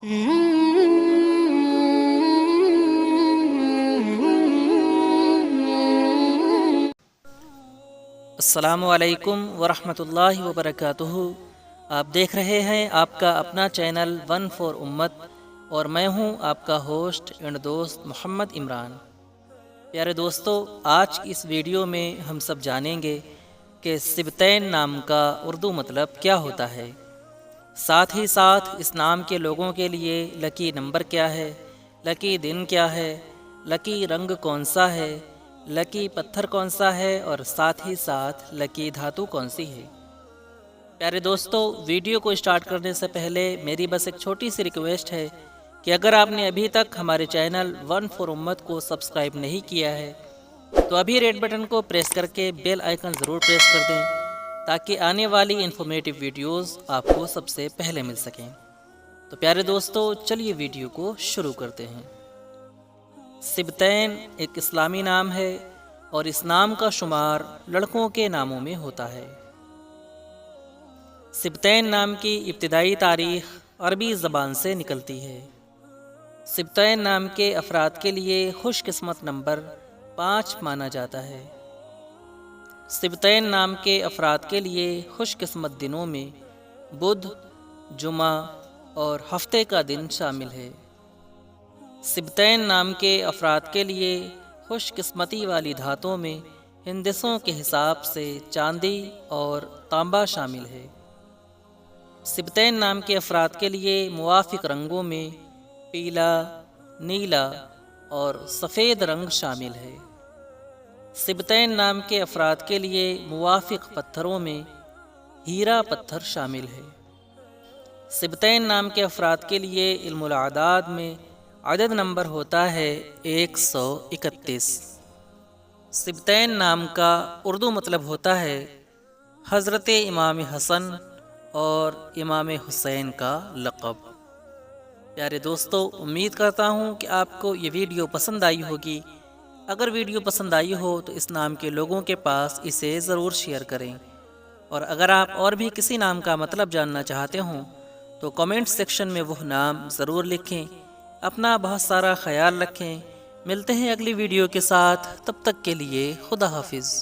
السلام علیکم ورحمۃ اللہ وبرکاتہ۔ آپ دیکھ رہے ہیں آپ کا اپنا چینل 1 4 امت اور میں ہوں آپ کا ہوسٹ اینڈ دوست محمد عمران۔ پیارے دوستو، آج کی اس ویڈیو میں ہم سب جانیں گے کہ سبتین نام کا اردو مطلب کیا ہوتا ہے، ساتھ ہی ساتھ اس نام کے لوگوں کے لیے لکی نمبر کیا ہے، لکی دن کیا ہے، لکی رنگ کون سا ہے، لکی پتھر کون سا ہے اور ساتھ ہی ساتھ لکی دھاتو کون سی ہے۔ پیارے دوستو، ویڈیو کو اسٹارٹ کرنے سے پہلے میری بس ایک چھوٹی سی ریکویسٹ ہے کہ اگر آپ نے ابھی تک ہمارے چینل 1 4 امت کو سبسکرائب نہیں کیا ہے تو ابھی ریڈ بٹن کو پریس کر کے بیل آئیکن ضرور پریس کر دیں تاکہ آنے والی انفارمیٹو ویڈیوز آپ کو سب سے پہلے مل سکیں۔ تو پیارے دوستو، چلیے ویڈیو کو شروع کرتے ہیں۔ سبتین ایک اسلامی نام ہے اور اس نام کا شمار لڑکوں کے ناموں میں ہوتا ہے۔ سبتین نام کی ابتدائی تاریخ عربی زبان سے نکلتی ہے۔ سبتین نام کے افراد کے لیے خوش قسمت نمبر 5 مانا جاتا ہے۔ سبتین نام کے افراد کے لیے خوش قسمت دنوں میں بدھ، جمعہ اور ہفتے کا دن شامل ہے۔ سبتین نام کے افراد کے لیے خوش قسمتی والی دھاتوں میں ہندسوں کے حساب سے چاندی اور تانبا شامل ہے۔ سبتین نام کے افراد کے لیے موافق رنگوں میں پیلا، نیلا اور سفید رنگ شامل ہے۔ سبتین نام کے افراد کے لیے موافق پتھروں میں ہیرا پتھر شامل ہے۔ سبتین نام کے افراد کے لیے علم الاعداد میں عدد نمبر ہوتا ہے 131۔ سبتین نام کا اردو مطلب ہوتا ہے حضرت امام حسن اور امام حسین کا لقب۔ پیارے دوستو، امید کرتا ہوں کہ آپ کو یہ ویڈیو پسند آئی ہوگی۔ اگر ویڈیو پسند آئی ہو تو اس نام کے لوگوں کے پاس اسے ضرور شیئر کریں، اور اگر آپ اور بھی کسی نام کا مطلب جاننا چاہتے ہوں تو کمنٹ سیکشن میں وہ نام ضرور لکھیں۔ اپنا بہت سارا خیال رکھیں۔ ملتے ہیں اگلی ویڈیو کے ساتھ، تب تک کے لیے خدا حافظ۔